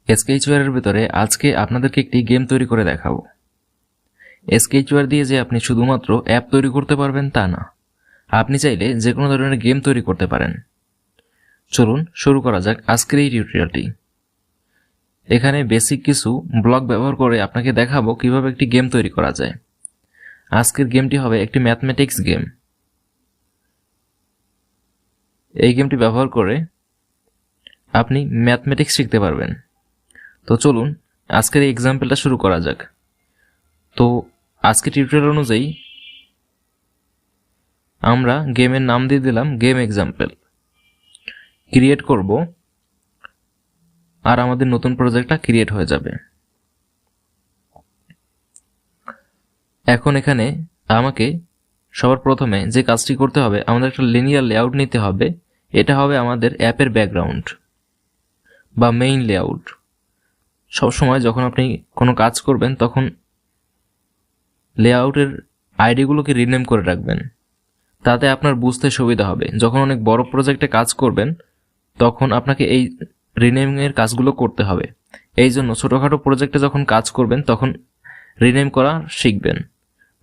স্কেচওয়্যার এর ভিতরে আজকে আপনাদেরকে একটি গেম তৈরি করে দেখাবো। স্কেচওয়্যার দিয়ে যে আপনি শুধুমাত্র অ্যাপ তৈরি করতে পারবেন তা না, আপনি চাইলে যে কোনো ধরনের গেম তৈরি করতে পারেন। চলুন শুরু করা যাক আজকের এই টিউটোরিয়ালটি। এখানে বেসিক কিছু ব্লক ব্যবহার করে আপনাকে দেখাবো কিভাবে একটি গেম তৈরি করা যায়। আজকের গেমটি হবে একটি ম্যাথমেটিক্স গেম। এই গেমটি ব্যবহার করে আপনি ম্যাথমেটিক্স শিখতে পারবেন। তো চলুন আজকের এই এক্সাম্পলটা শুরু করা যাক। তো আজকে টিউটোরিয়াল অনুযায়ী আমরা গেমের নাম দিয়ে দিলাম গেম এক্সাম্পল। ক্রিয়েট করব আর আমাদের নতুন প্রজেক্টটা ক্রিয়েট হয়ে যাবে। এখন এখানে আমাকে সবার প্রথমে যে কাজটি করতে হবে, আমাদের একটা লিনিয়ার লেআউট নিতে হবে। এটা হবে আমাদের অ্যাপের ব্যাকগ্রাউন্ড বা মেইন লেআউট। সবসময় যখন আপনি কোনো কাজ করবেন তখন লেআউটের আইডিগুলোকে রিনেম করে রাখবেন, তাতে আপনার বুঝতে সুবিধা হবে। যখন অনেক বড় প্রজেক্টে কাজ করবেন তখন আপনাকে এই রিনেমিংয়ের কাজগুলো করতে হবে। এই জন্য ছোটোখাটো প্রজেক্টে যখন কাজ করবেন তখন রিনেম করা শিখবেন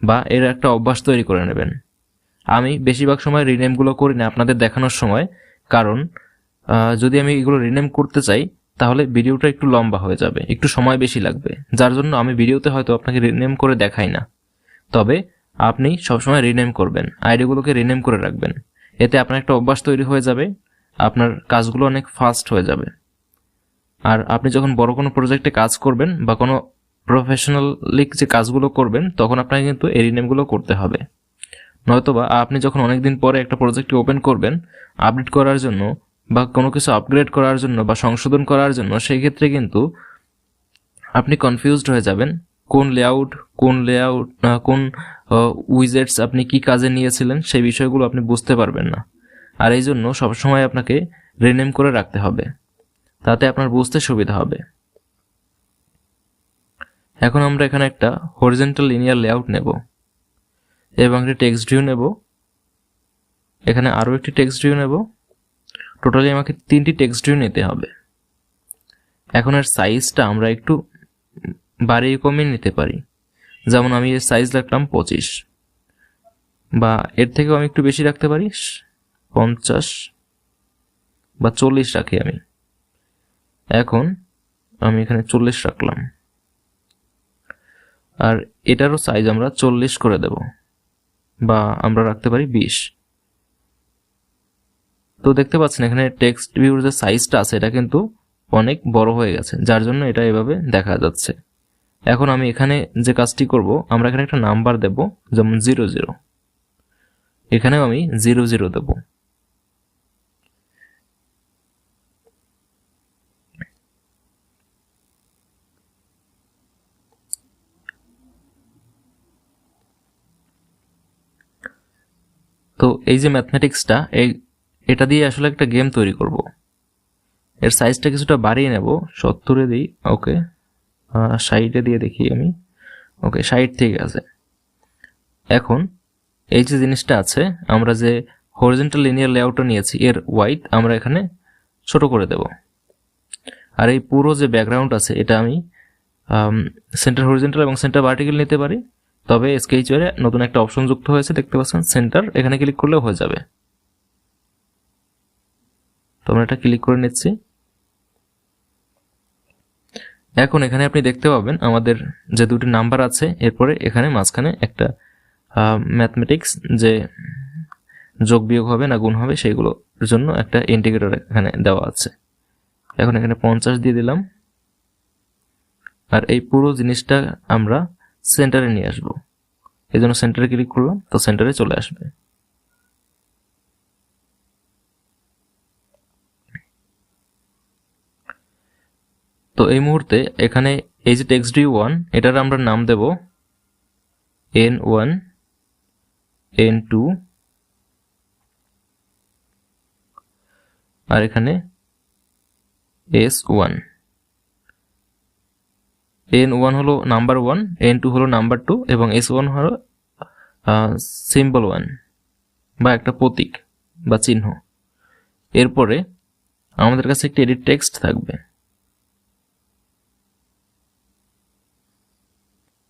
বা এর একটা অভ্যাস তৈরি করে নেবেন। আমি বেশিরভাগ সময় রিনেমগুলো করি না আপনাদের দেখানোর সময়, কারণ যদি আমি এগুলো রিনেম করতে চাই তাহলে ভিডিওটা একটু লম্বা হয়ে যাবে, একটু সময় বেশি লাগবে, যার জন্য আমি ভিডিওতে হয়তো আপনাকে রিনেম করে দেখাই না। তবে আপনি সবসময় রিনেম করবেন, আইডিগুলোকে রিনেম করে রাখবেন। এতে আপনার একটা অভ্যাস তৈরি হয়ে যাবে, আপনার কাজগুলো অনেক ফাস্ট হয়ে যাবে। আর আপনি যখন বড় কোনো প্রজেক্টে কাজ করবেন বা কোনো প্রফেশনালি যে কাজগুলো করবেন তখন আপনাকে কিন্তু এই রিনেমগুলো করতে হবে। নয়তোবা আপনি যখন অনেকদিন পরে একটা প্রজেক্টকে ওপেন করবেন আপডেট করার জন্য বা কোনো কিছু আপগ্রেড করার জন্য বা সংশোধন করার জন্য, সেই ক্ষেত্রে কিন্তু আপনি কনফিউজড হয়ে যাবেন কোন উইজেটস আপনি কি কাজে নিয়েছিলেন সেই বিষয়গুলো আপনি বুঝতে পারবেন না। আর এই জন্য সবসময় আপনাকে রিনেম করে রাখতে হবে, তাতে আপনার বুঝতে সুবিধা হবে। এখন আমরা এখানে একটা হরিজন্টাল লিনিয়ার লেআউট নেব এবং একটি টেক্সট ভিউ নেব। এখানে আরও একটি টেক্সট ভিউ নেব। টোটালি আমাকে 3টি টেক্সট ভিউ নিতে হবে। এখন এর সাইজটা আমরা একটু বাড়িয়ে কমিয়ে নিতে পারি। যেমন আমি এর সাইজ রাখলাম 25, বা এর থেকেও আমি একটু বেশি রাখতে পারি, 50 বা 40 রাখি আমি। এখন আমি এখানে 40 রাখলাম আর এটারও সাইজ আমরা 40 করে দেব, বা আমরা রাখতে পারি 20। তো দেখতে পাচ্ছেন এখানে টেক্সট ভিউর যে সাইজটা আছে এটা কিন্তু অনেক বড় হয়ে গেছে, যার জন্য এটা এভাবে দেখা যাচ্ছে। এখন আমি এখানে যে কাজটি করব, আমরা এখানে একটা নাম্বার দেব, যেমন 00। এখানেও আমি 00 দেব। তো এই যে ম্যাথমেটিক্সটা, এটা দিয়ে আসলে একটা গেম তৈরি করব। এর সাইজটা কিছুটা বাড়িয়ে নেব, 70-এ দিই। ওকে, 60-এ দিয়ে দেখি আমি। ওকে, 60 ঠিক আছে। এখন এই যে জিনিসটা আছে, আমরা যে হরিজন্টাল লিনিয়ার লেআউটটা নিয়েছি এর ওয়াইড আমরা এখানে ছোট করে দেব। আর এই পুরো যে ব্যাকগ্রাউন্ড আছে এটা আমি সেন্টার হরিজন্টাল এবং সেন্টার ভার্টিক্যাল নিতে পারি। তবে স্কেচওয়্যারে নতুন একটা অপশন যুক্ত হয়েছে, দেখতে পাচ্ছেন সেন্টার, এখানে ক্লিক করলেও হয়ে যাবে। তো আমরা এটা ক্লিক করে নিচ্ছি। এখন এখানে আপনি দেখতে পাবেন আমাদের যে দুটি নাম্বার আছে, এরপরে এখানে মাঝখানে একটা ম্যাথমেটিক্স যে যোগ বিয়োগ হবে না গুণ হবে সেইগুলোর জন্য একটা ইন্টিগ্রেটর এখানে দেওয়া আছে। এখন এখানে 50 দিয়ে দিলাম আর এই পুরো জিনিসটা আমরা সেন্টারে নিয়ে আসব। এই জন্য সেন্টারে ক্লিক করলাম, তো সেন্টারে চলে আসবে। তো এই মুহূর্তে এখানে এই যে টেক্সট ভিউ 1 এটার আমরা নাম দেব N1, N2 আর এখানে S1। N1 হলো নাম্বার 1, N2 হলো নাম্বার 2 এবং S1 হলো সিম্বল 1 বা একটা প্রতীক বা চিহ্ন। এরপরে আমাদের কাছে একটি এডিট টেক্সট থাকবে।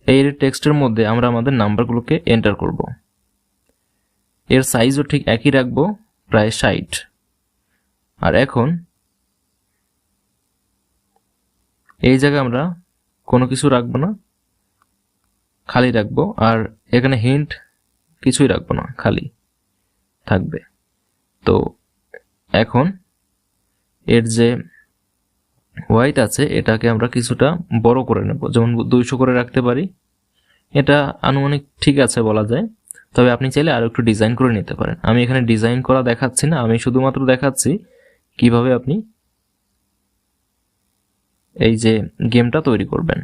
এই টেক্সটের মধ্যে আমরা আমাদের নাম্বারগুলোকে এন্টার করব। এর সাইজও ঠিক একই রাখবো, প্রায় 60। আর এখন এই জায়গায় আমরা কোনো কিছু রাখবো না, খালি রাখবো। আর এখানে হিন্ট কিছুই রাখবো না, খালি থাকবে। তো এখন এর যে হোয়াইট আছে এটাকে আমরা কিছুটা বড় করে নেব, যেমন 200 করে রাখতে পারি। এটা আনুমানিক ঠিক আছে বলা যায়, তবে আপনি চাইলে আরো একটু ডিজাইন করে নিতে পারেন। আমি এখানে ডিজাইন করা দেখাচ্ছি না, আমি শুধুমাত্র দেখাচ্ছি কিভাবে আপনি এই যে গেমটা তৈরি করবেন।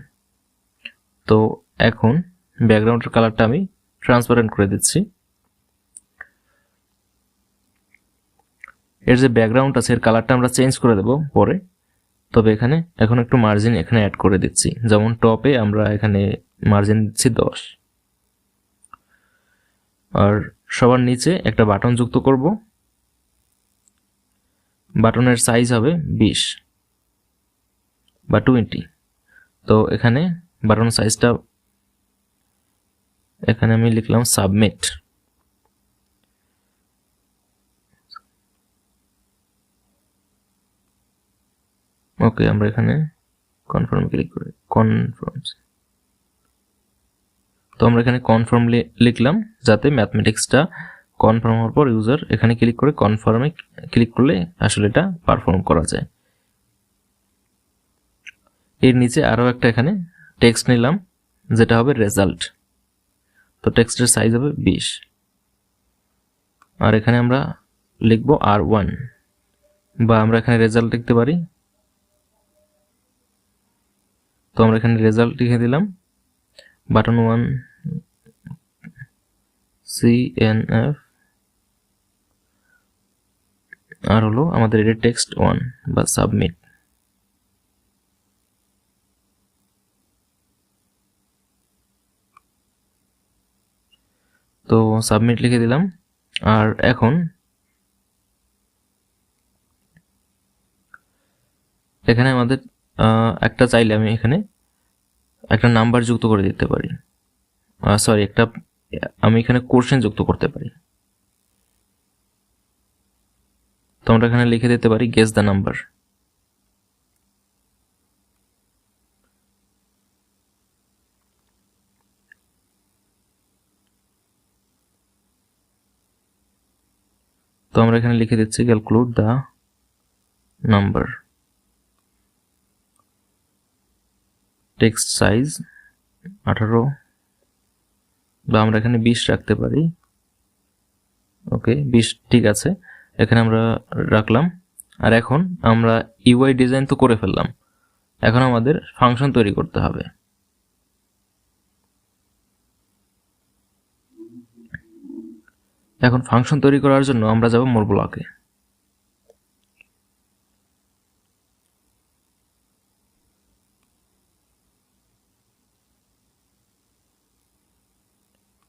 তো এখন ব্যাকগ্রাউন্ডের কালারটা আমি ট্রান্সপারেন্ট করে দিচ্ছি। এর যে ব্যাকগ্রাউন্ড আছে এর কালারটা আমরা চেঞ্জ করে দেব পরে। তবে এখানে এখন একটু মার্জিন এখানে অ্যাড করে দিচ্ছি, যেমন টপে আমরা এখানে মার্জিন দিচ্ছি 10। আর সবার নিচে একটা বাটন যুক্ত করব। বাটনের সাইজ হবে 20 বা 20। তো এখানে বাটন সাইজটা এখানে আমি লিখলাম সাবমিট। ওকে, আমরা এখানে কনফার্ম ক্লিক করি, কনফার্ম। তো আমরা এখানে কনফার্ম লিখলাম, যাতে ম্যাথমেটিক্সটা কনফার্ম হওয়ার পর ইউজার এখানে ক্লিক করে কনফার্মে ক্লিক করলে আসলে এটা পারফর্ম করা যায়। এর নিচে আরও একটা এখানে টেক্সট নিলাম, যেটা হবে রেজাল্ট। তো টেক্সটের সাইজ হবে 20। আর এখানে আমরা লিখবো R1, বা আমরা এখানে রেজাল্ট লিখতে পারি। তো আমরা এখানে রেজাল্ট লিখে দিলাম, বাটন 1 CNF, আর হলো আমাদের এর টেক্সট 1 বা সাবমিট। তো সাবমিট লিখে দিলাম। আর এখন এখানে আমাদের একটা চাইলে আমি এখানে একটা নাম্বার যুক্ত করে দিতে পারি, সরি আমি এখানে কোশ্চেন যুক্ত করতে পারি। তো আমরা এখানে লিখে দিতে পারি গেস দ্য নাম্বার। তো আমরা এখানে লিখে দিচ্ছি calculate the number, text size 18, বা আমরা এখানে 20 রাখতে পারি। ওকে, 20 ঠিক আছে, এখানে আমরা রাখলাম। আর এখন আমরা ইউআই ডিজাইন তো করে ফেললাম, এখন আমাদের ফাংশন তৈরি করতে হবে। এখন ফাংশন তৈরি করার জন্য আমরা যাব মোর ব্লকে।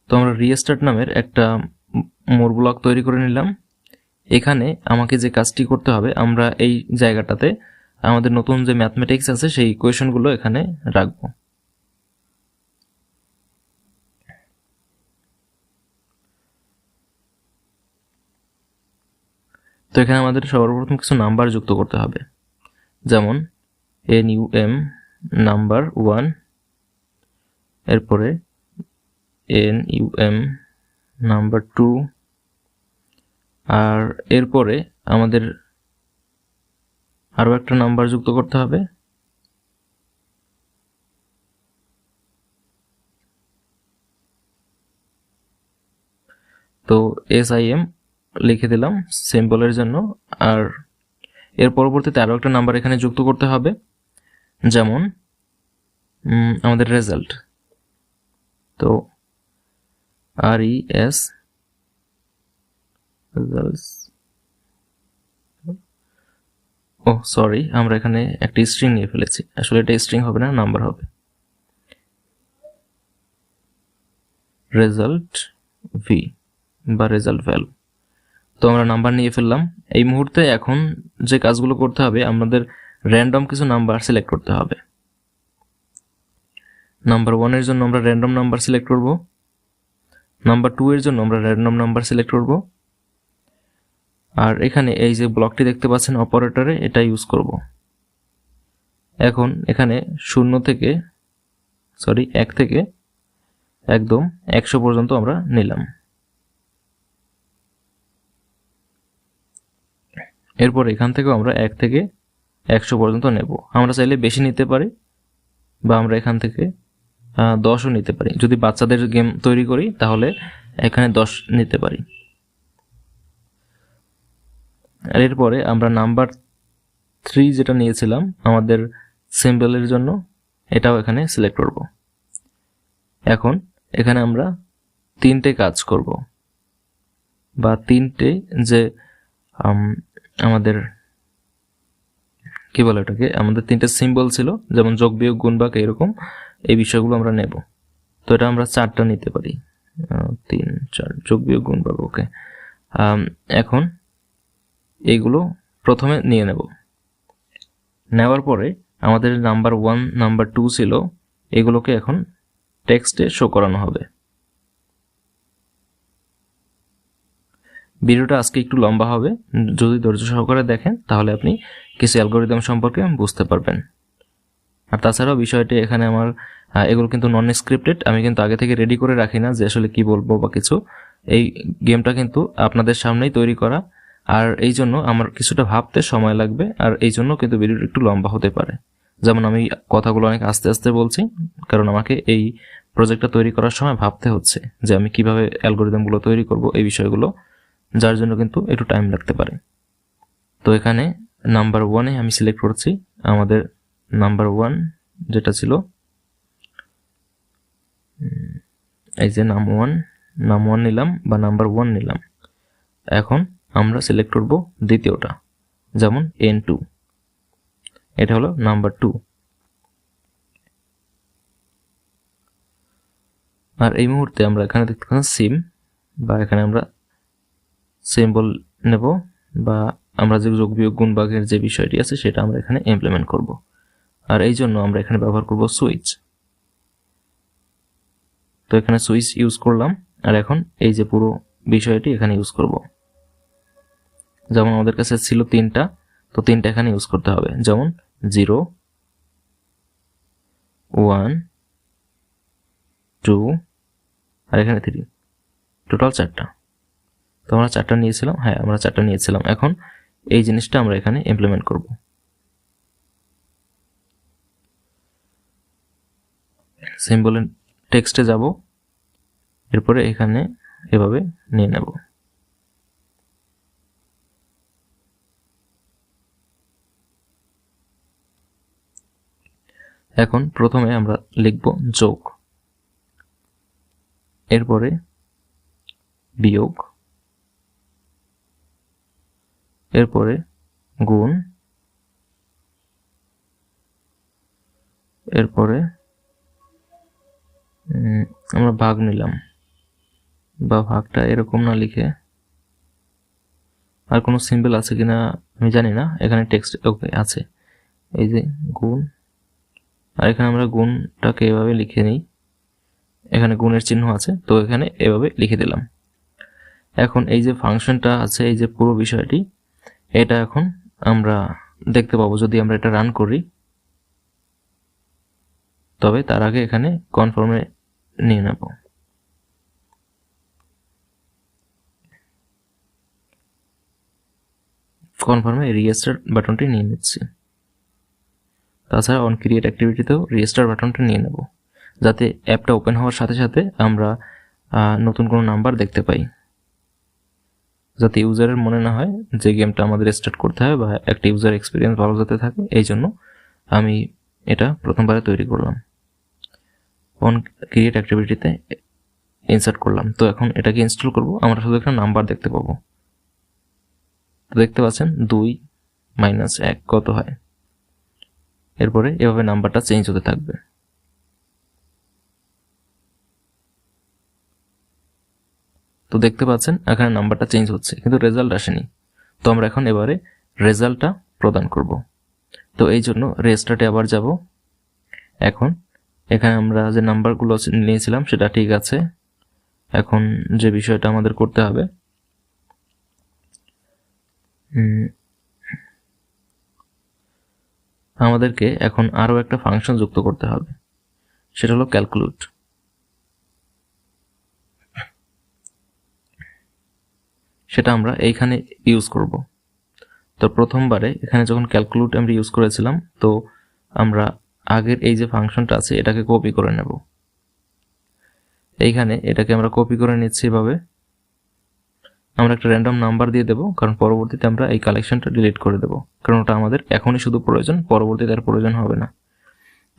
তো আমরা রিস্টার্ট নামের একটা মোর ব্লক তৈরি করে নিলাম। এখানে আমাকে যে কাজটি করতে হবে, আমরা এই জায়গাটাতে আমাদের নতুন যে ম্যাথমেটিক্স আছে সেই ইকুয়েশনগুলো এখানে রাখবো। তো এখানে আমাদের সর্বপ্রথম কিছু নাম্বার যুক্ত করতে হবে, যেমন NUM নাম্বার 1, এরপরে NUM নাম্বার 2, আর এরপরে আমাদের আরো একটা নাম্বার যুক্ত করতে হবে, তো SIM লিখে দিলাম সিম্বলের জন্য। আর এর পরবর্তীতে আরো একটা নাম্বার এখানে যুক্ত করতে হবে, যেমন আমাদের রেজাল্ট। তো RES রেজাল্টস, ও সরি, আমরা এখানে একটা স্ট্রিং নিয়ে ফেলেছি, আসলে এটা স্ট্রিং হবে না, নাম্বার হবে। রেজাল্ট V বা রেজাল্ট ভ্যালু। তো আমরা নাম্বার নিয়ে ফেললাম। এই মুহূর্তে এখন যে কাজগুলো করতে হবে, আমাদের র্যান্ডম কিছু নাম্বার সিলেক্ট করতে হবে। নাম্বার 1 এর জন্য আমরা র্যান্ডম নাম্বার সিলেক্ট করব, নাম্বার 2 এর জন্য আমরা র্যান্ডম নাম্বার সিলেক্ট করব, আর এখানে এই যে ব্লকটি দেখতে পাচ্ছেন অপারেটরে, এটা ইউজ করব। এখন এখানে 1 থেকে একদম 100 পর্যন্ত আমরা নিলাম। এরপর এখান থেকেও আমরা 1 থেকে 100 পর্যন্ত নেব। আমরা চাইলে বেশি নিতে পারি বা আমরা এখান থেকে 10ও নিতে পারি। যদি বাচ্চাদের গেম তৈরি করি তাহলে এখানে 10 নিতে পারি। আর এরপরে আমরা নাম্বার 3 যেটা নিয়েছিলাম আমাদের সিম্বলের জন্য, এটাও এখানে সিলেক্ট করব। এখন এখানে আমরা 3টে কাজ করব, বা 3টে যে আমাদের কি বলে এটাকে, আমাদের 3টে সিম্বল ছিল, যেমন যোগ বিয়োগ গুণ ভাগ এরকম, এই বিষয়গুলো আমরা নেব। তো এটা আমরা 4টা নিতে পারি, 3 4 যোগ বিয়োগ গুণ ভাগ। ওকে, এখন এইগুলো প্রথমে নিয়ে নেব। নেওয়ার পরে আমাদের নাম্বার 1 নাম্বার 2 ছিল, এগুলোকে এখন টেক্সটে শো করানো হবে। ভিডিওটা আজকে একটু লম্বা হবে, যদি ধৈর্য সহকারে দেখেন তাহলে আপনি কিছু অ্যালগরিদম সম্পর্কে বুঝতে পারবেন। আর তাছাড়াও বিষয়টি এখানে আমার এগুলো কিন্তু নন স্ক্রিপ্টেড, আমি কিন্তু আগে থেকে রেডি করে রাখি না যে আসলে কি বলবো বা কিছু। এই গেমটা কিন্তু আপনাদের সামনেই তৈরি করা, আর এই জন্য আমার কিছুটা ভাবতে সময় লাগবে, আর এই জন্য কিন্তু ভিডিওটা একটু লম্বা হতে পারে। যেমন আমি কথাগুলো অনেক আস্তে আস্তে বলছি, কারণ আমাকে এই প্রজেক্টটা তৈরি করার সময় ভাবতে হচ্ছে যে আমি কিভাবে অ্যালগরিদমগুলো তৈরি করব, এই বিষয়গুলো, যার জন্য কিন্তু একটু টাইম লাগতে পারে। তো এখানে নাম্বার 1-এ আমি সিলেক্ট করছি আমাদের নাম্বার 1 যেটা ছিল, এই যে নাম 1 নিলাম বা নাম্বার 1 নিলাম। এখন আমরা সিলেক্ট করব দ্বিতীয়টা, যেমন N2, এটা হলো নাম্বার 2। আর এই মুহূর্তে আমরা এখানে দেখতে পাচ্ছি সিম, বা এখানে আমরা সিম্বল নেব, বা আমরা যে যোগ বিয়োগ গুণ ভাগের যে বিষয়টি আছে সেটা আমরা এখানে ইমপ্লিমেন্ট করব। আর এই জন্য আমরা এখানে ব্যবহার করব সুইচ। তো এখানে সুইচ ইউজ করলাম, আর এখন এই যে পুরো বিষয়টি এখানে ইউজ করব। যেমন আমাদের কাছে ছিল 3টা, তো 3টা এখানে ইউজ করতে হবে, যেমন 0 1 2 আর এখানে 3, টোটাল 4টা। তো আমরা 4টা নিয়েছিলাম, হ্যাঁ আমরা 4টা নিয়েছিলাম। এখন এই জিনিসটা আমরা এখানে ইমপ্লিমেন্ট করব। সিম্বলের টেক্সটে যাব, এরপরে এখানে এভাবে নিয়ে নেব। এখন প্রথমে আমরা লিখব যোগ, এরপরে বিয়োগ, এরপরে গুণ, এরপরে আমরা ভাগ নিলাম, বা ভাগটা এরকম না লিখে আর কোনো সিম্বল আছে কিনা আমি জানি না, এখানে টেক্সট ওকে আছে, এই যে গুণ, আর এখানে আমরা গুণটাকে এভাবে লিখে নিই, এখানে গুণের চিহ্ন আছে, তো এখানে এভাবে লিখে দিলাম। এখন এই যে ফাংশনটা আছে, এই যে পুরো বিষয়টি, এটা এখন আমরা দেখতে পাবো যদি আমরা এটা রান করি। তবে তার আগে এখানে কনফার্মে নিয়ে নেব। কনফার্মে রিস্টার্ট বাটনটি নিয়ে নিচ্ছি। তাছাড়া অন ক্রিয়েট অ্যাক্টিভিটিতেও রিস্টার্ট বাটনটা নিয়ে নেব, যাতে অ্যাপটা ওপেন হওয়ার সাথে সাথে আমরা নতুন কোনো নাম্বার দেখতে পাই, যাতে ইউজারের মনে না হয় যে গেমটা আমাদের স্টার্ট করতে হয়, বা একটা ইউজার এক্সপিরিয়েন্স ভালো যাতে থাকে, এই জন্য আমি এটা প্রথমবারে তৈরি করলাম। অন ক্রিয়েট অ্যাক্টিভিটিতে ইনসার্ট করলাম। তো এখন এটাকে ইনস্টল করব, আমরা শুধু একটা নাম্বার দেখতে পাবো। তো দেখতে পাচ্ছেন 2 - 1 কত হয়। এরপরে এভাবে নাম্বারটা চেঞ্জ হতে থাকবে। তো দেখতে পাচ্ছেন এখানে নাম্বারটা চেঞ্জ হচ্ছে, কিন্তু রেজাল্ট আসেনি। তো আমরা এখন এবারে রেজাল্টটা প্রদান করব। তো এই জন্য রেস্টার্টে আবার যাব। এখন এখানে আমরা যে নাম্বারগুলো নিয়েছিলাম সেটা ঠিক আছে। এখন যে বিষয়টা আমাদের করতে হবে, আমাদেরকে এখন আরও একটা ফাংশন যুক্ত করতে হবে, সেটা হলো ক্যালকুলেট। সেটা আমরা এইখানে ইউজ করব। তো প্রথমবারে এখানে যখন ক্যালকুলেট আমরা ইউজ করেছিলাম, তো আমরা আগের এই যে ফাংশনটা আছে এটাকে কপি করে নেব। এইখানে এটাকে আমরা কপি করে নিচ্ছি এভাবে। আমরা একটা র্যান্ডম নাম্বার দিয়ে দেবো, কারণ পরবর্তীতে আমরা এই কালেকশনটা ডিলিট করে দেবো, কারণ ওটা আমাদের এখনই শুধু প্রয়োজন, পরবর্তীতে আর প্রয়োজন হবে না।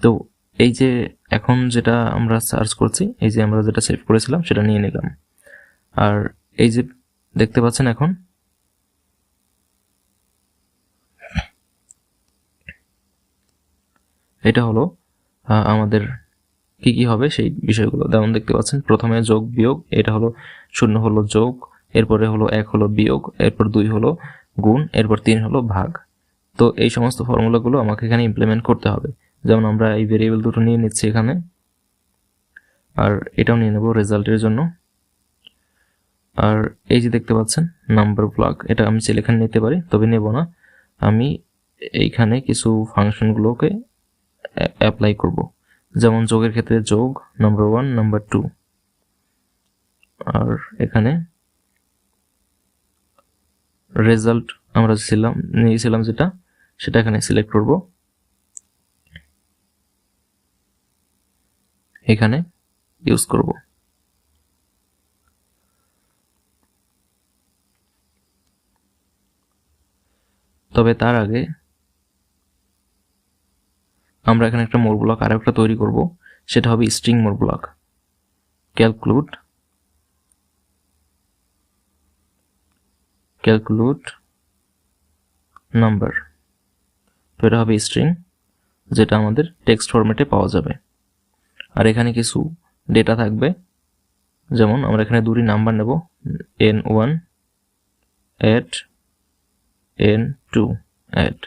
তো এই যে এখন যেটা আমরা সার্চ করছি, এই যে আমরা যেটা সেভ করেছিলাম সেটা নিয়ে নিলাম। আর এই যে দেখতে পাচ্ছেন এখন এটা হলো আমাদের কি কি হবে সেই বিষয়গুলো। যেমন দেখতে পাচ্ছেন প্রথমে যোগ বিয়োগ, এটা হলো 0 হলো যোগ, এরপরে হলো 1 হলো বিয়োগ, এরপর 2 হলো গুণ, এরপর 3 হলো ভাগ। তো এই সমস্ত ফর্মুলাগুলো আমাকে এখানে ইমপ্লিমেন্ট করতে হবে। যেমন আমরা এই ভেরিয়েবল দুটো নিয়ে নিচ্ছি এখানে, আর এটাও নিয়ে নেব রেজাল্টের জন্য। আর এই যে দেখতে পাচ্ছেন নাম্বার ব্লক, এটা আমি চাইলে এখানে নিতে পারি, তবে নেব না। আমি এইখানে কিছু ফাংশনগুলোকে অ্যাপ্লাই করব। যেমন যোগের ক্ষেত্রে যোগ, নাম্বার 1, নাম্বার 2। আর এখানে রেজাল্ট আমরা নিয়েছিলাম যেটা, সেটা এখানে সিলেক্ট করব, এখানে ইউজ করব। তবে তার আগে আমরা এখানে একটা মোর ব্লক আর একটা তৈরি করব, সেটা হবে স্ট্রিং মোর ব্লক। Calculate number. তো এটা হবে স্ট্রিং, যেটা আমাদের টেক্সট ফরম্যাটে পাওয়া যাবে। আর এখানে কিছু ডেটা থাকবে, যেমন আমরা এখানে দুটি নাম্বার নেব, n1 add n2 add।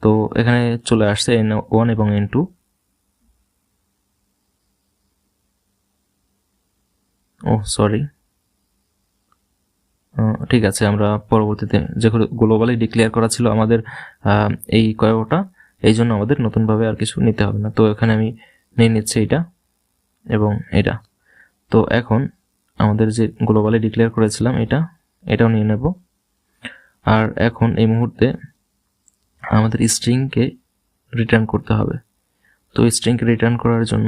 তো এখানে চলে আসছে n1 এবং n2। ও সরি, ঠিক আছে, আমরা পরবর্তীতে যেগুলো গ্লোবালি ডিক্লেয়ার করা ছিল আমাদের এই কয়টা, এই জন্য আমাদের নতুনভাবে আর কিছু নিতে হবে না। তো এখানে আমি নিয়ে নিচ্ছি এটা এবং এটা। তো এখন আমাদের যে গ্লোবালি ডিক্লেয়ার করেছিলাম এটাও নিয়ে নেব। আর এখন এই মুহূর্তে আমাদের স্ট্রিংকে রিটার্ন করতে হবে। তো স্ট্রিংকে রিটার্ন করার জন্য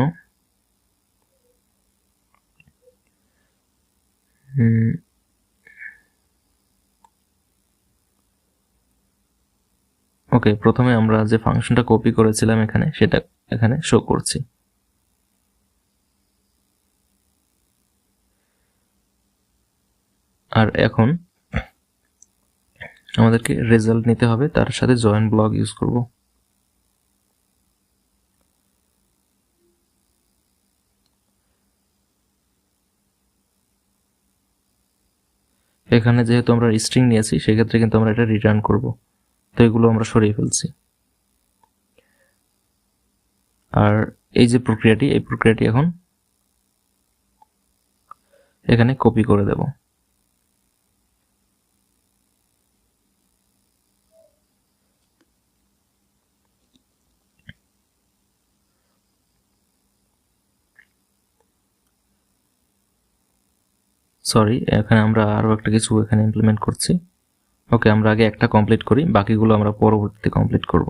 ওকে, প্রথমে আমরা যে ফাংশনটা কপি করেছিলাম এখানে, সেটা এখানে শো করছি। আর এখন আমাদেরকে রেজাল্ট নিতে হবে, তার সাথে জয়েন ব্লক ইউজ করব। এখানে যেহেতু আমরা স্ট্রিং নিয়েছি, সেক্ষেত্রে কিন্তু আমরা এটা রিটার্ন করব। তো এগুলো আমরা সরিয়ে ফেলছি। আর এই যে প্রক্রিয়াটি, এই প্রক্রিয়াটি এখন এখানে কপি করে দেব। সরি, এখানে আমরা আরো একটা কিছু এখানে ইমপ্লিমেন্ট করছি। ওকে, আমরা আগে একটা কমপ্লিট করি, বাকিগুলো আমরা পরবর্তীতে কমপ্লিট করব।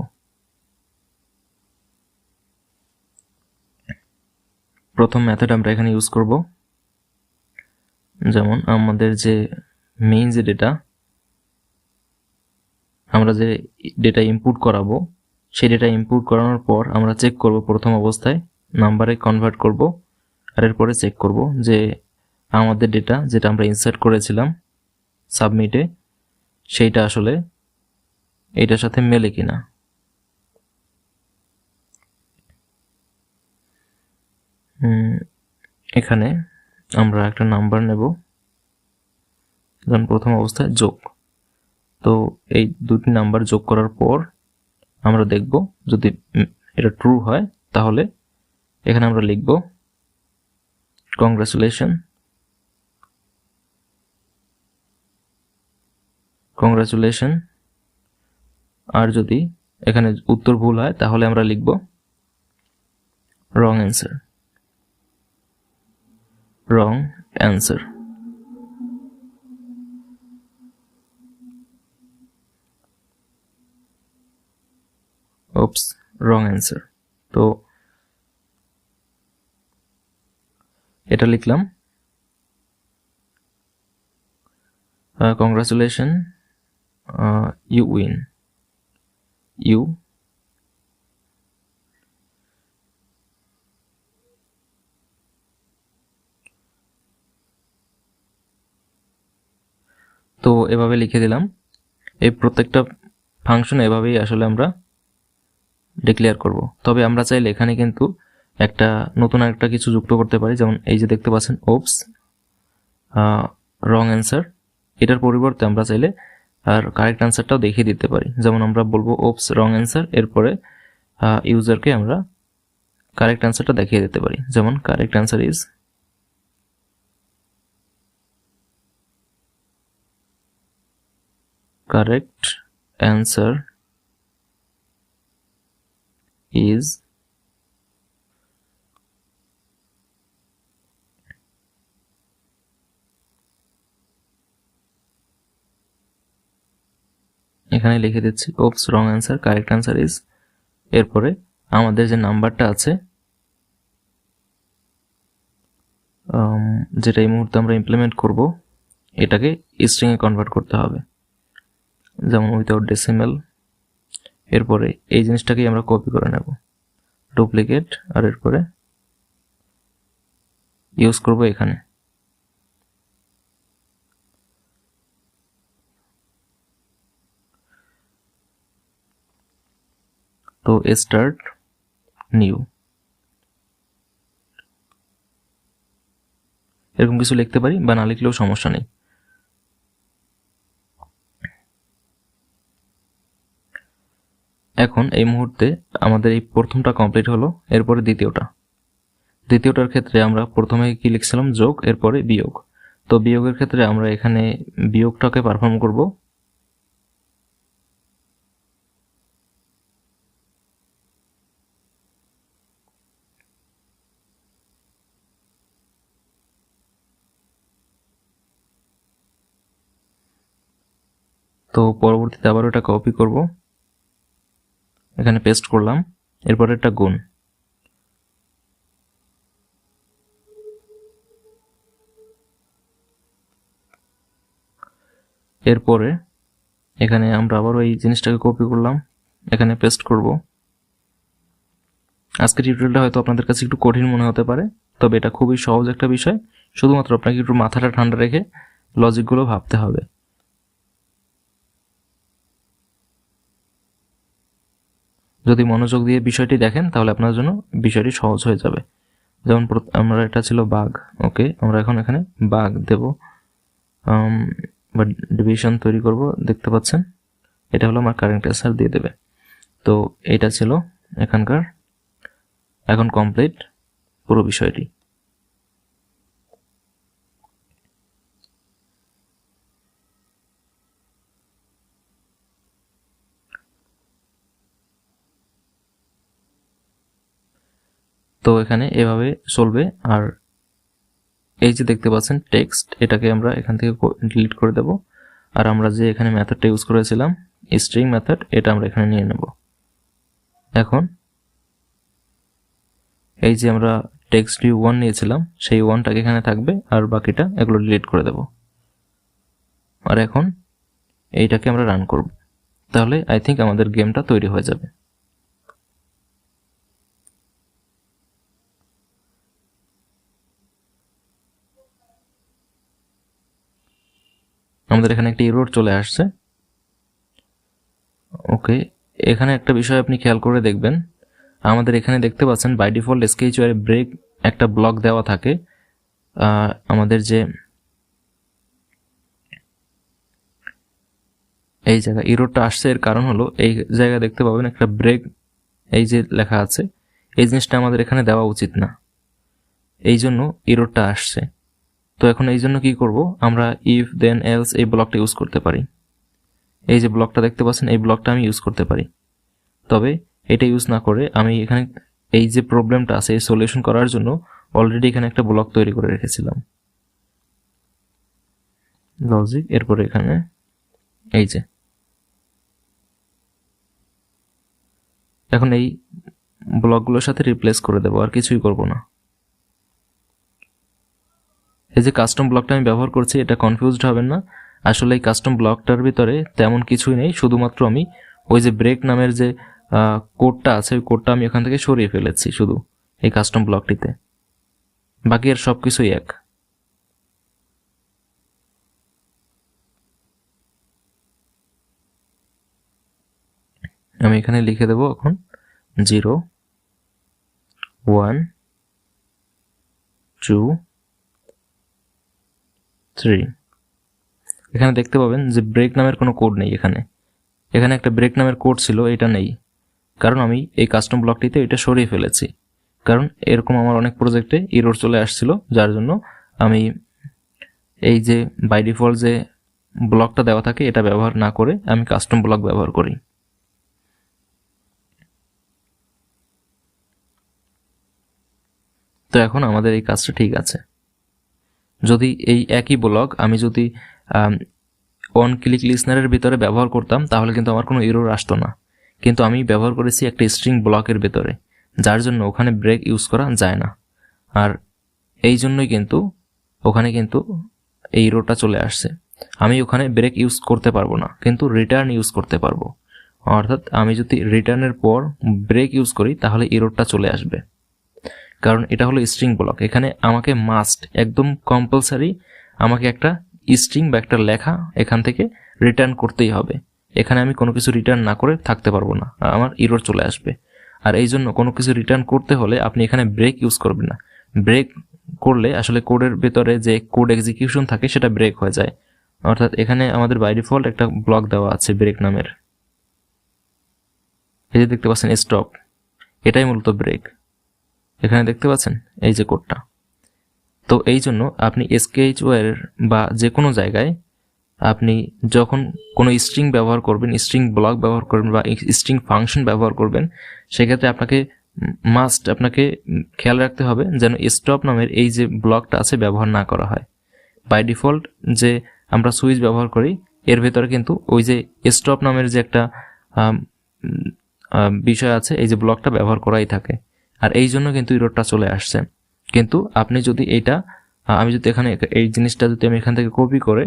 প্রথম মেথড আমরা এখানে ইউজ করব। যেমন আমাদের যে মেইন যে ডেটা, আমরা যে ডেটা ইনপুট করাবো, সেই ডেটা ইনপুট করানোর পর আমরা চেক করব প্রথম অবস্থায়, নাম্বারে কনভার্ট করব, আর এরপরে চেক করব যে আমাদের ডেটা যেটা আমরা ইনসার্ট করেছিলাম সাবমিটে, সেইটা আসলে এইটার সাথে মেলে কিনা। এখানে আমরা একটা নাম্বার নেব, যেমন প্রথম অবস্থায় যোগ। তো এই দুটি নাম্বার যোগ করার পর আমরা দেখব যদি এটা ট্রু হয় তাহলে এখানে আমরা লিখব কংগ্রাচুলেশন। আর যদি এখানে উত্তর ভুল হয় তাহলে আমরা লিখব রং অ্যান্সার। Wrong answer. তো এটা লিখলাম, কংগ্রাচুলেশন, ইউ উইন। তো এভাবে লিখে দিলাম। এই প্রত্যেকটা ফাংশন এভাবেই আসলে আমরা ডিক্লেয়ার করব। তবে আমরা চাইলে এখানে কিন্তু নতুন একটা কিছু যুক্ত করতে পারি, যেমন এই যে দেখতে পাচ্ছেন রং অ্যান্সার। এটার পরিবর্তে আমরা চাইলে আর কারেক্ট অ্যান্সারটাও দেখিয়ে দিতে পারি। যেমন আমরা বলবো রং অ্যান্সার, এরপরে ইউজারকে আমরা কারেক্ট অ্যান্সারটা দেখিয়ে দিতে পারি। যেমন কারেক্ট অ্যান্সার ইজ এখানে লিখে দিচ্ছি wrong answer, correct answer is, এরপরে আমাদের যে নাম্বারটা আছে যেটা এই মুহূর্তে আমরা ইমপ্লিমেন্ট করব, এটাকে স্ট্রিং এ কনভার্ট করতে হবে, যেমন উইথাউট ডেসিমেল। এরপরে এই জিনিসটাকেই আমরা কপি করে নেব, ডুপ্লিকেট, আর এরপরে ইউজ করব এখানে। তো স্টার্ট নিউ, এরকম কিছু লিখতে পারি, বা না লিখলেও সমস্যা নেই। এখন এই মুহূর্তে আমাদের এই প্রথমটা কমপ্লিট হলো, এরপরে দ্বিতীয়টার ক্ষেত্রে আমরা প্রথমে কি লিখছিলাম, যোগ, এরপরে বিয়োগ। তো বিয়োগের ক্ষেত্রে আমরা এখানে বিয়োগটাকে পারফর্ম করব। তো পরবর্তীতে আবার ওটা কপি করব, এখানে পেস্ট করলাম, এরপরে একটা গুণ। এরপরে এখানে আমরা আবার ওই জিনিসটাকে কপি করলাম, এখানে পেস্ট করব। আজকের টিউটোরিয়ালটা হয়তো আপনাদের কাছে একটু কঠিন মনে হতে পারে, তবে এটা খুবই সহজ একটা বিষয়। শুধুমাত্র আপনাকে একটু মাথাটা ঠান্ডা রেখে লজিকগুলো ভাবতে হবে। যদি মনোযোগ দিয়ে বিষয়টি দেখেন তাহলে আপনার জন্য বিষয়টি সহজ হয়ে যাবে। যেমন আমরা এটা ছিল বাঘ, ওকে, আমরা এখন এখানে বাঘ দেব, বা ডিভিশন তৈরি করব, দেখতে পাচ্ছেন এটা হলো আমার কারেন্ট অ্যান্সার দিয়ে দেবে। তো এটা ছিল এখানকার, এখন কমপ্লিট পুরো বিষয়টি। তো এখানে এভাবে চলবে। আর এই যে দেখতে পাচ্ছেন টেক্সট, এটাকে আমরা এখান থেকে ডিলিট করে দেব। আর আমরা যে এখানে মেথডটা ইউজ করেছিলাম স্ট্রিং মেথড, এটা আমরা এখানে নিয়ে নেব। এখন এই যে আমরা টেক্সট ভিউ 1 নিয়েছিলাম, সেই 1টাকে এখানে থাকবে, আর বাকিটা এগুলো ডিলিট করে দেব। আর এখন এইটাকে আমরা রান করব, তাহলে আই থিঙ্ক আমাদের গেমটা তৈরি হয়ে যাবে। আমাদের এখানে একটা এরর চলে আসছে। ওকে, এখানে একটা বিষয় আপনি খেয়াল করে দেখবেন, আমাদের এখানে দেখতে পাচ্ছেন বাই ডিফল্ট স্কেচুয়ারে ব্রেক একটা ব্লক দেওয়া থাকে। আমাদের যে এই জায়গায় এররটা আসছে, এর কারণ হলো এই জায়গায় দেখতে পাবেন একটা ব্রেক, এই যে লেখা আছে, এই জিনিসটা আমাদের এখানে দেওয়া উচিত না, এই জন্য এররটা আসছে। তো এখন এই জন্য কি করব, আমরা ইফ দেন এলস এই ব্লকটা ইউজ করতে পারি। এই যে ব্লকটা দেখতে পাচ্ছেন, এই ব্লকটা আমি ইউজ করতে পারি। তবে এটা ইউজ না করে আমি এখানে এই যে প্রবলেমটা আছে এই সলিউশন করার জন্য অলরেডি এখানে একটা ব্লক তৈরি করে রেখেছিলাম, লজিক, এরপরে এখানে এই যে এখন এই ব্লকগুলোর সাথে রিপ্লেস করে দেবো, আর কিছুই করব না। এই যে কাস্টম ব্লকটা আমি ব্যবহার করছি, এটা কনফিউজড হবেন না। আসলে এই কাস্টম ব্লকটার ভিতরে তেমন কিছুই নেই, শুধুমাত্র আমি ওই যে ব্রেক নামের যে কোডটা আছে ওই কোডটা আমি ওখান থেকে সরিয়ে ফেলেছি শুধু এই কাস্টম ব্লকটিতে, বাকি আর সব কিছুই এক। আমি এখানে লিখে দেব এখন 0 1 2 3। এখানে দেখতে পাবেন যে ব্রেক নামের কোনো কোড নেই। এখানে একটা ব্রেক নামের কোড ছিল, এটা নেই, কারণ আমি এই কাস্টম ব্লকটিতে এটা সরিয়ে ফেলেছি। কারণ এরকম আমার অনেক প্রজেক্টে এরর চলে আসছিল, যার জন্য আমি এই যে বাই ডিফল্ট যে ব্লকটা দেওয়া থাকে এটা ব্যবহার না করে আমি কাস্টম ব্লক ব্যবহার করি। তো এখন আমাদের এই কাজটা ঠিক আছে। যদি এই একই ব্লক আমি যদি অন ক্লিক লিসনারের ভিতরে ব্যবহার করতাম তাহলে কিন্তু আমার কোনো এরর আসতো না, কিন্তু আমি ব্যবহার করেছি একটা স্ট্রিং ব্লকের ভিতরে, যার জন্য ওখানে ব্রেক ইউজ করা যায় না। আর এই জন্যই কিন্তু ওখানে কিন্তু এই এররটা চলে আসছে। আমি ওখানে ব্রেক ইউজ করতে পারবো না, কিন্তু রিটার্ন ইউজ করতে পারবো। অর্থাৎ আমি যদি রিটার্নের পর ব্রেক ইউজ করি তাহলে এররটা চলে আসবে, কারণ এটা হলো স্ট্রিং ব্লক। এখানে আমাকে মাস্ট, একদম কম্পালসারি আমাকে একটা স্ট্রিং বা একটা লেখা এখান থেকে রিটার্ন করতেই হবে। এখানে আমি কোনো কিছু রিটার্ন না করে থাকতে পারবো না, আমার এরর চলে আসবে। আর এই জন্য কোনো কিছু রিটার্ন করতে হলে আপনি এখানে ব্রেক ইউজ করবেন না। ব্রেক করলে আসলে কোডের ভেতরে যে কোড এক্সিকিউশন থাকে সেটা ব্রেক হয়ে যায়। অর্থাৎ এখানে আমাদের বাই ডিফল্ট একটা ব্লক দেওয়া আছে ব্রেক নামের, এই যে দেখতে পাচ্ছেন স্টপ, এটাই মূলত ব্রেক। এখানে দেখতে পাচ্ছেন এই যে কোডটা। তো এই জন্য আপনি SKHOR বা যে কোনো জায়গায় আপনি যখন কোনো স্ট্রিং ব্যবহার করবেন, স্ট্রিং ব্লক ব্যবহার করবেন বা স্ট্রিং ফাংশন ব্যবহার করবেন, সেক্ষেত্রে আপনাকে খেয়াল রাখতে হবে যেন স্টপ নামের এই যে ব্লকটা আছে ব্যবহার না করা হয়। বাই ডিফল্ট যে আমরা সুইচ ব্যবহার করি এর ভেতরে কিন্তু ওই যে স্টপ নামের যে একটা বিষয় আছে, এই যে ব্লকটা ব্যবহার করাই থাকে। আর এই জন্য কিন্তু এররটা চলে আসছে। কিন্তু আপনি যদি আমি যদি এখানে এই জিনিসটা যদি আমি এখান থেকে কপি করে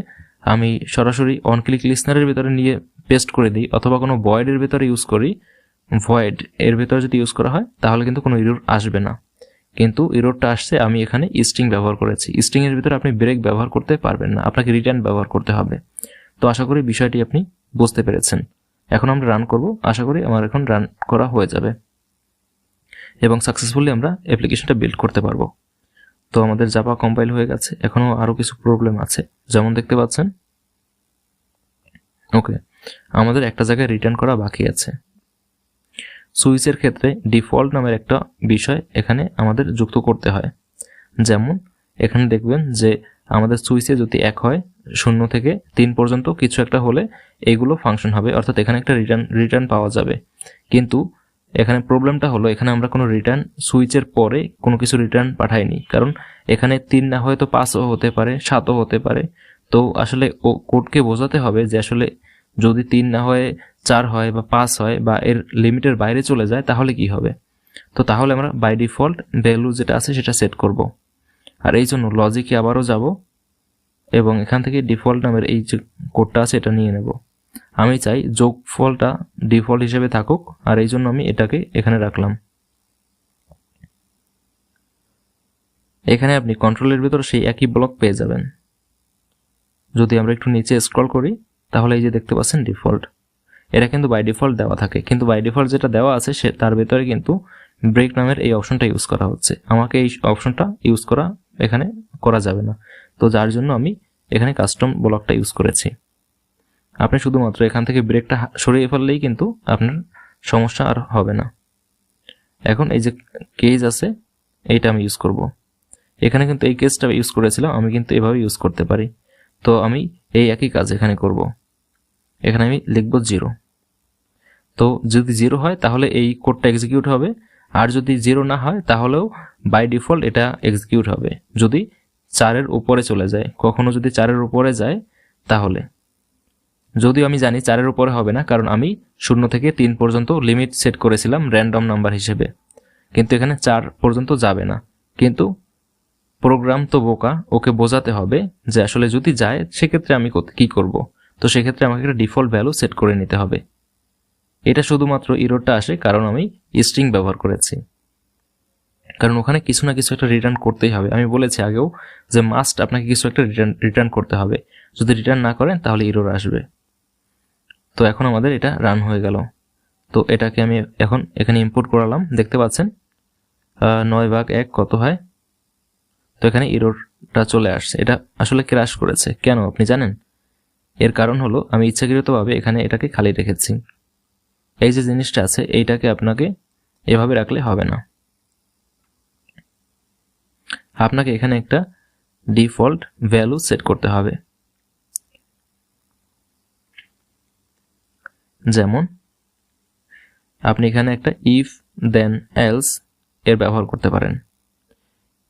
আমি সরাসরি অন ক্লিক লিসনারের ভিতরে নিয়ে পেস্ট করে দিই, অথবা কোনো ভয়েডের ভিতরে ইউজ করি, ভয়েড এর ভিতরে যদি ইউজ করা হয় তাহলে কিন্তু কোনো এরর আসবে না। কিন্তু এররটা আসছে আমি এখানে স্ট্রিং ব্যবহার করেছি। স্ট্রিং এর ভিতরে আপনি ব্রেক ব্যবহার করতে পারবেন না, আপনাকে রিটার্ন ব্যবহার করতে হবে। তো আশা করি বিষয়টি আপনি বুঝতে পেরেছেন। এখন আমরা রান করব, আশা করি আমার এখন রান করা হয়ে যাবে এবং সাকসেসফুলি আমরা অ্যাপ্লিকেশনটা বিল্ড করতে পারবো। তো আমাদের জাভা কম্পাইল হয়ে গেছে, এখনো আরো কিছু প্রবলেম আছে যেমন দেখতে পাচ্ছেন। ওকে, আমাদের একটা জায়গায় রিটার্ন করা বাকি আছে। সুইচের ক্ষেত্রে ডিফল্ট নামের একটা বিষয় এখানে আমাদের যুক্ত করতে হয়। যেমন এখানে দেখবেন যে আমাদের সুইচে যদি 1 হয়, 0 থেকে 3 পর্যন্ত কিছু একটা হলে এইগুলো ফাংশন হবে, অর্থাৎ এখানে একটা রিটার্ন পাওয়া যাবে। কিন্তু এখানে প্রবলেমটা হলো এখানে আমরা কোনো রিটার্ন সুইচের পরে কোনো কিছু রিটার্ন পাঠাইনি, কারণ এখানে 3 না হয়তো 5ও হতে পারে, 7ও হতে পারে। তো আসলে কোডকে বোঝাতে হবে যে আসলে যদি 3 না হয় 4 হয় বা 5 হয় বা এর লিমিটের বাইরে চলে যায় তাহলে কি হবে। তো তাহলে আমরা বাই ডিফল্ট ভ্যালু যেটা আছে সেটা সেট করব। আর এই জন্য লজিকে আবারও যাব এবং এখান থেকে ডিফল্ট নামের এই যে কোডটা আছে এটা নিয়ে নেব। আমি চাই যোগফলটা ডিফল্ট হিসেবে থাকুক, আর এই জন্য আমি এটাকে এখানে রাখলাম। এখানে আপনি কন্ট্রোলের ভিতর সেই একই ব্লক পেয়ে যাবেন। যদি আমরা একটু নিচে স্ক্রল করি তাহলে এই যে দেখতে পাচ্ছেন ডিফল্ট, এটা কিন্তু বাই ডিফল্ট দেওয়া থাকে। কিন্তু বাই ডিফল্ট যেটা দেওয়া আছে সে তার ভেতরে কিন্তু ব্রেক নামের এই অপশনটা ইউজ করা হচ্ছে। আমাকে এই অপশনটা ইউজ এখানে করা যাবে না, তো যার জন্য আমি এখানে কাস্টম ব্লকটা ইউজ করেছি। আপনি শুধুমাত্র এখান থেকে ব্রেকটা সরিয়ে ফেললেই কিন্তু আপনার সমস্যা আর হবে না। এখন এই যে কেস আছে এইটা আমি ইউজ করব। এখানে কিন্তু এই কেসটা ইউজ করেছিলাম, আমি কিন্তু এভাবে ইউজ করতে পারি। তো আমি এই একই কাজ এখানে করব। এখানে আমি লিখব 0। তো যদি 0 হয় তাহলে এই কোডটা এক্সিকিউট হবে, আর যদি 0 না হয় তাহলেও বাই ডিফল্ট এটা এক্সিকিউট হবে যদি 4-এর উপরে চলে যায়। কখনো যদি 4-এর উপরে যায় তাহলে, যদিও আমি জানি 4-এর উপরে হবে না, কারণ আমি 0 থেকে 3 পর্যন্ত লিমিট সেট করেছিলাম র্যান্ডম নাম্বার হিসেবে, কিন্তু এখানে 4 পর্যন্ত যাবে না। কিন্তু প্রোগ্রাম তো বোকা, ওকে বোঝাতে হবে যে আসলে যদি যায় সেক্ষেত্রে আমি কি করব। তো সেক্ষেত্রে আমাকে একটা ডিফল্ট ভ্যালু সেট করে নিতে হবে। এটা শুধুমাত্র এররটা আসে কারণ আমি স্ট্রিং ব্যবহার করেছি, কারণ ওখানে কিছু না কিছু একটা রিটার্ন করতেই হবে। আমি বলেছি আগেও যে মাস্ট আপনাকে কিছু একটা রিটার্ন করতে হবে, যদি রিটার্ন না করেন তাহলে এরর আসবে। তো এখন আমাদের এটা রান হয়ে গেল। তো এটাকে আমি এখন এখানে ইম্পোর্ট করালাম, দেখতে পাচ্ছেন 9/1 কত হয়। তো এখানে এররটা চলে আসছে, এটা আসলে ক্র্যাশ করেছে। কেন আপনি জানেন? এর কারণ হলো আমি ইচ্ছাকৃতভাবে এখানে এটাকে খালি রেখেছি। এই যে জিনিসটা আছে এইটাকে আপনাকে এভাবে রাখলে হবে না, আপনাকে এখানে একটা ডিফল্ট ভ্যালু সেট করতে হবে। যেমন আপনি এখানে একটা ইফ দেন এলস এর ব্যবহার করতে পারেন।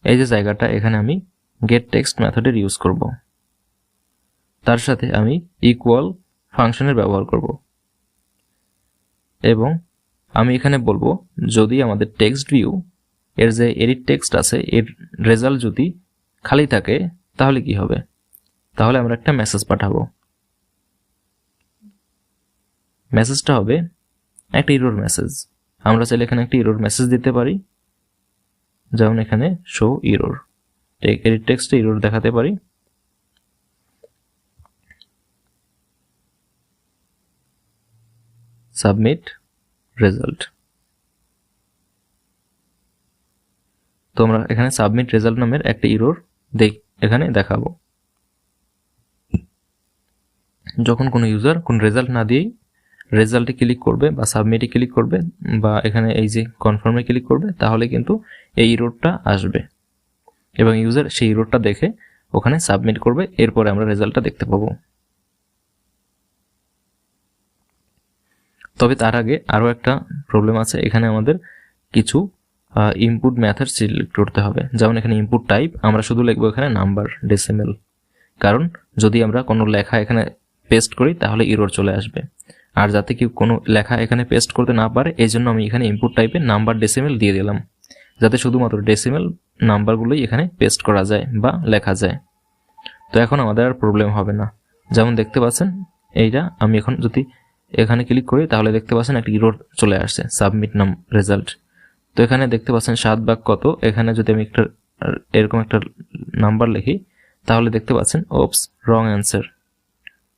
এই যে জায়গাটা এখানে আমি গেট টেক্সট মেথডের ইউজ করব, তার সাথে আমি ইকুয়াল ফাংশনের ব্যবহার করব, এবং আমি এখানে বলবো যদি আমাদের টেক্সট ভিউ এর যে এডিট টেক্সট আছে এর রেজাল্ট যদি খালি থাকে তাহলে কি হবে, তাহলে আমরা একটা মেসেজ পাঠাবো। মেসেজটা হবে একটা এরর মেসেজ। আমরা চাইলে এখানে একটা এরর মেসেজ দিতে পারি, যেমন এখানে শো এরর, এডিট টেক্সটে এরর দেখাতে পারি। Submit result. তো আমরা এখানে সাবমিট রেজাল্ট নামের একটা এরর এখানে দেখাবো। যখন কোনো ইউজার কোনো রেজাল্ট না দিয়েই রেজাল্টে ক্লিক করবে বা সাবমিটে ক্লিক করবে বা এখানে এই যে কনফার্মে ক্লিক করবে, তাহলে কিন্তু এই এররটা আসবে এবং ইউজার সেই এররটা দেখে ওখানে সাবমিট করবে, এরপরে আমরা রেজাল্টটা দেখতে পাবো। তবে তার আগে আরও একটা প্রবলেম আছে, এখানে আমাদের কিছু ইনপুট মেথড সিলেক্ট করতে হবে। যেমন এখানে ইনপুট টাইপ আমরা শুধু লিখবো এখানে নাম্বার ডেসিমেল, কারণ যদি আমরা কোনো লেখা এখানে পেস্ট করি তাহলে এরর চলে আসবে। আর যাতে কেউ কোনো লেখা এখানে পেস্ট করতে না পারে এই জন্য আমি এখানে ইনপুট টাইপে নাম্বার ডেসিমেল দিয়ে দিলাম, যাতে শুধুমাত্র ডেসিমেল নাম্বারগুলোই এখানে পেস্ট করা যায় বা লেখা যায়। তো এখন আমাদের আর প্রবলেম হবে না। যেমন দেখতে পাচ্ছেন এইটা আমি এখন যদি এখানে ক্লিক করি তাহলে দেখতে পাচ্ছেন একটা এরর চলে আসছে, সাবমিট রেজাল্ট। তো এখানে দেখতে পাচ্ছেন 7/, এখানে যদি আমি একটা এরকম একটা নাম্বার লিখি তাহলে দেখতে পাচ্ছেন ওপস, wrong answer,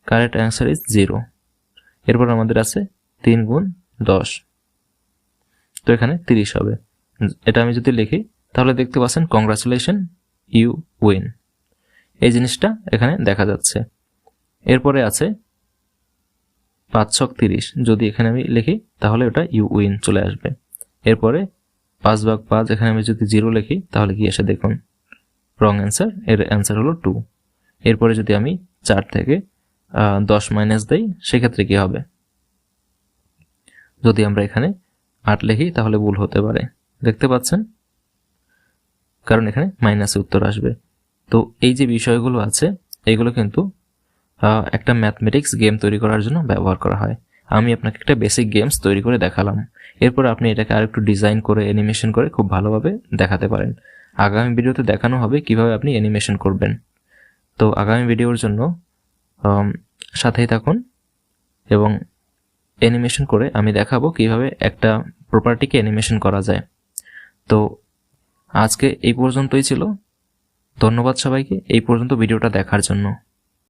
correct answer is 0। এরপর আমাদের আছে 3 গুণ 10, তো এখানে 30 হবে। এটা আমি যদি লিখি তাহলে দেখতে পাচ্ছেন কংগ্রাচুলেশন ইউ উইন, এই জিনিসটা এখানে দেখা যাচ্ছে। এরপরে আছে 5×30, যদি এখানে আমি লিখি তাহলে ওটা ইউ উইন চলে আসবে। এরপরে 5/5, এখানে আমি যদি 0 লিখি তাহলে কি আসে দেখুন, রং অ্যান্সার, এর অ্যান্সার হলো 2। এরপরে যদি আমি 4 থেকে 10 মাইনাস দেই সেক্ষেত্রে কি হবে, যদি আমরা এখানে 8 লিখি তাহলে ভুল হতে পারে, দেখতে পাচ্ছেন, কারণ এখানে মাইনাসে উত্তর আসবে। তো এই যে বিষয়গুলো আছে এগুলো কিন্তু একটা ম্যাথমেটিক্স গেম তৈরি করার জন্য ব্যবহার করা হয়। আমি আপনাকে একটা বেসিক গেমস তৈরি করে দেখালাম, এরপর আপনি এটাকে আরেকটু ডিজাইন করে অ্যানিমেশন করে খুব ভালোভাবে দেখাতে পারেন। আগামী ভিডিওতে দেখানো হবে কিভাবে আপনি অ্যানিমেশন করবেন। তো আগামী ভিডিওর জন্য সাথেই থাকুন এবং অ্যানিমেশন করে আমি দেখাবো কিভাবে একটা প্রপার্টিকে অ্যানিমেশন করা যায়। তো আজকে এই পর্যন্তই ছিল, ধন্যবাদ সবাইকে এই পর্যন্ত ভিডিওটা দেখার জন্য।